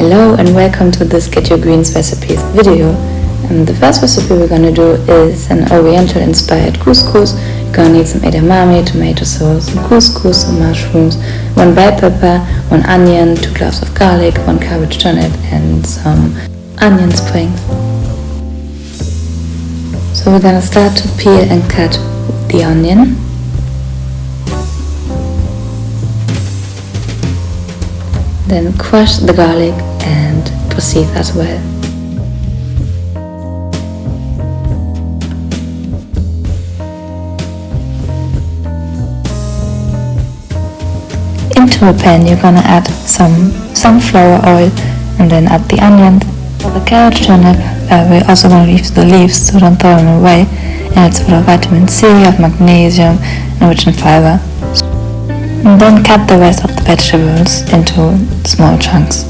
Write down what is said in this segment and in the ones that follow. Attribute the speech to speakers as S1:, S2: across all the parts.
S1: Hello and welcome to this Get Your Greens recipes video. The first recipe we're going to do is an oriental inspired couscous. You're going to need some edamame, tomato sauce, some couscous, some mushrooms, 1 bell pepper, 1 onion, 2 cloves of garlic, 1 cabbage turnip and some onion springs. So we're going to start to peel and cut the onion. Then crush the garlic and proceed as well. Into a pan you're gonna add some sunflower oil and then add the onions. For the carrot turnip we're also gonna leave the leaves, so don't throw them away. And it's full of vitamin C, of magnesium and rich in fiber. And then cut the rest of the vegetables into small chunks.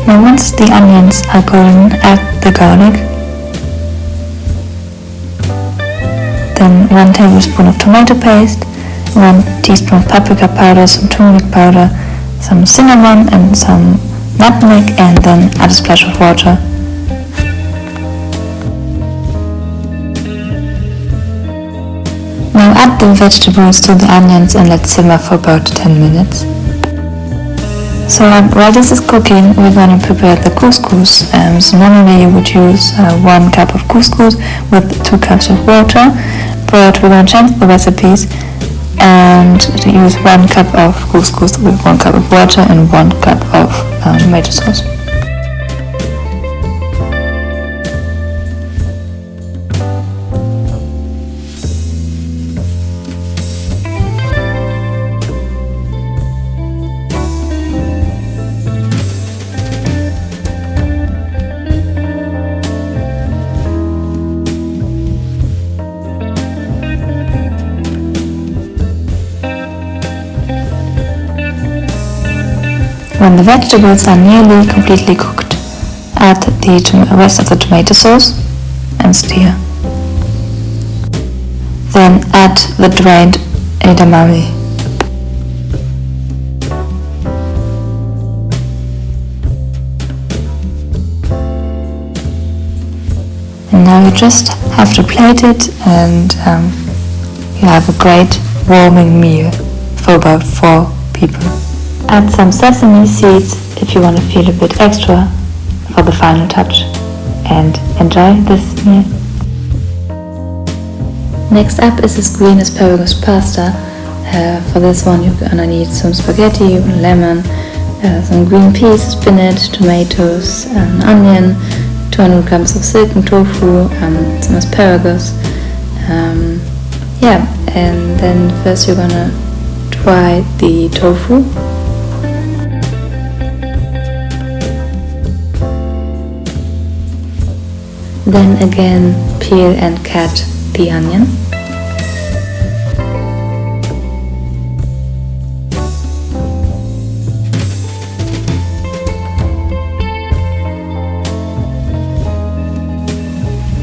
S1: Now once the onions are golden, add the garlic, then 1 tablespoon of tomato paste, 1 teaspoon of paprika powder, some turmeric powder, some cinnamon and some nutmeg, and then add a splash of water. Now add the vegetables to the onions and let simmer for about 10 minutes. So while this is cooking, we're going to prepare the couscous. So normally you would use 1 cup of couscous with 2 cups of water, but we're going to change the recipes and to use 1 cup of couscous with 1 cup of water and 1 cup of tomato sauce. When the vegetables are nearly completely cooked, add the rest of the tomato sauce and stir. Then add the drained edamame. And now you just have to plate it and you have a great warming meal for about 4 people. Add some sesame seeds if you want to feel a bit extra for the final touch, and enjoy this meal. Next up is this green asparagus pasta. For this one you're gonna need some spaghetti, lemon, some green peas, spinach, tomatoes, an onion, 200 grams of silken tofu, some asparagus. And then first you're gonna dry the tofu. Then again peel and cut the onion.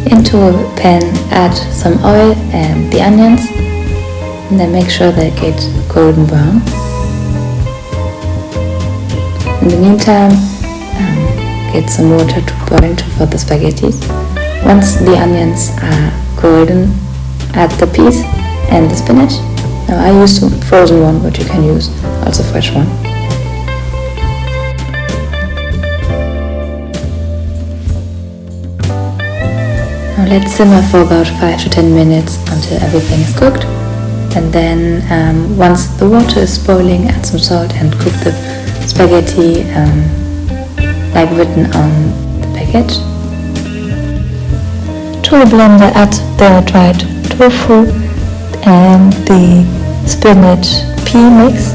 S1: Into a pan add some oil and the onions, and then make sure they get golden brown. In the meantime, get some water to boil for the spaghetti. Once the onions are golden, add the peas and the spinach. Now I used a frozen one, but you can use also fresh one. Now let's simmer for about 5 to 10 minutes until everything is cooked. And then once the water is boiling, add some salt and cook the spaghetti like written on the package. To the blender, add the dried tofu and the spinach pea mix.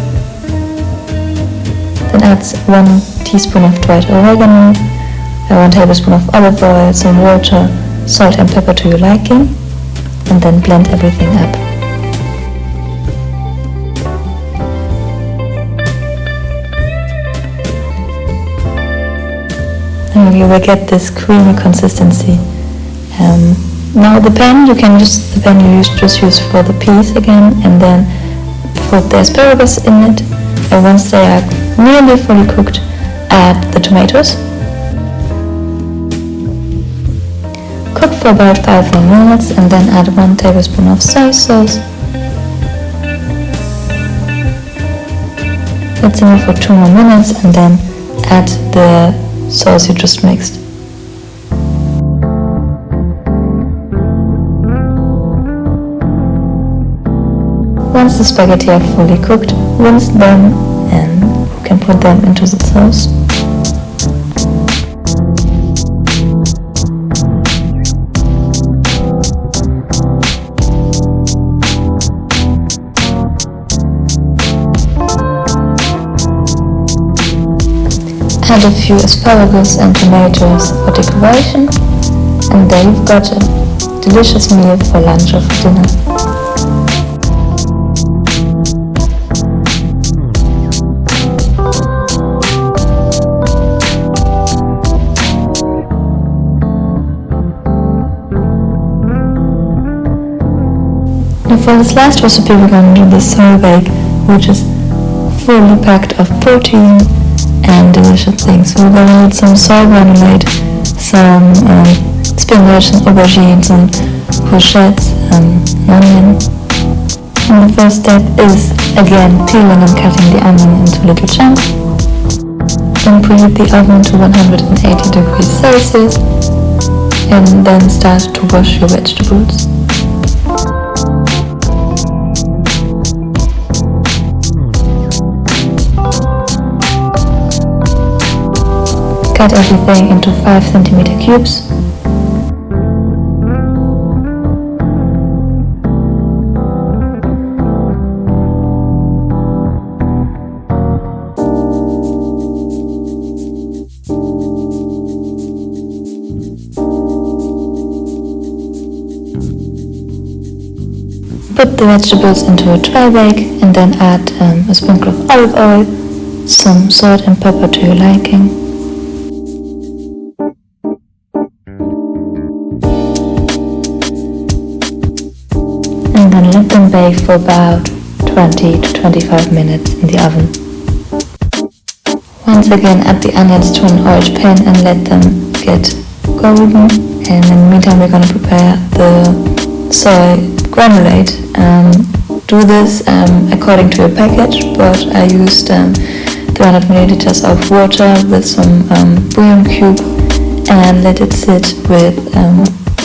S1: Then add 1 teaspoon of dried oregano, 1 tablespoon of olive oil, some water, salt and pepper to your liking, and then blend everything up. And you will get this creamy consistency. Now the pan, you can just use for the peas again, and then put the asparagus in it, and once they are nearly fully cooked, add the tomatoes. Cook for about 5 more minutes and then add 1 tablespoon of soy sauce. Let simmer for 2 more minutes and then add the sauce you just mixed. Once the spaghetti are fully cooked, rinse them and you can put them into the sauce. Add a few asparagus and tomatoes for decoration, and there you've got a delicious meal for lunch or for dinner. Now for this last recipe we're going to do the soy bake, which is fully packed of protein and delicious things. So we're going to need some soy granulate, some spinach and aubergines and courgettes and onion. And the first step is again peeling and cutting the onion into little chunks. Then preheat the oven to 180 degrees Celsius and then start to wash your vegetables. Cut everything into 5 cm cubes. Put the vegetables into a tray bake and then add a sprinkle of olive oil, some salt and pepper to your liking. And then let them bake for about 20 to 25 minutes in the oven. Once again add the onions to an oiled pan and let them get golden, and in the meantime we're going to prepare the soy granulate. Do this according to your package, but I used 300 milliliters of water with some bouillon cube and let it sit with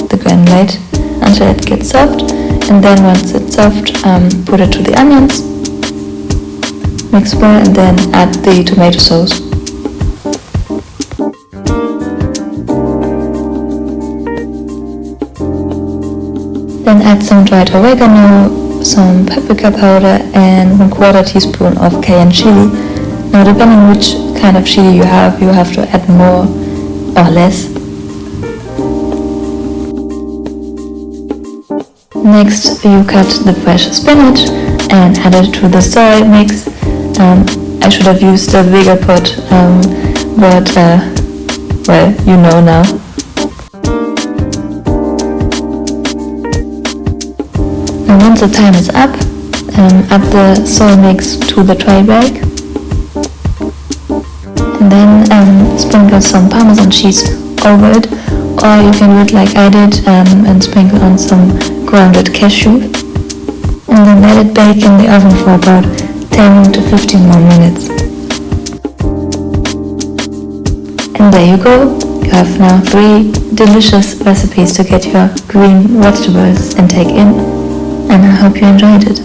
S1: the granulate until it gets soft. And then once it's soft, put it to the onions, mix well, and then add the tomato sauce. Then add some dried oregano, some paprika powder and 1/4 teaspoon of cayenne chili. Now depending on which kind of chili you have to add more or less. Next, you cut the fresh spinach and add it to the soy mix. I should have used a bigger pot, but well, you know now. And once the time is up, add the soy mix to the tray bake. And then sprinkle some Parmesan cheese over it, or you can do it like I did and sprinkle on some grounded cashew, and then let it bake in the oven for about 10 to 15 more minutes. And there you go, you have now 3 delicious recipes to get your green vegetables intake in, and I hope you enjoyed it.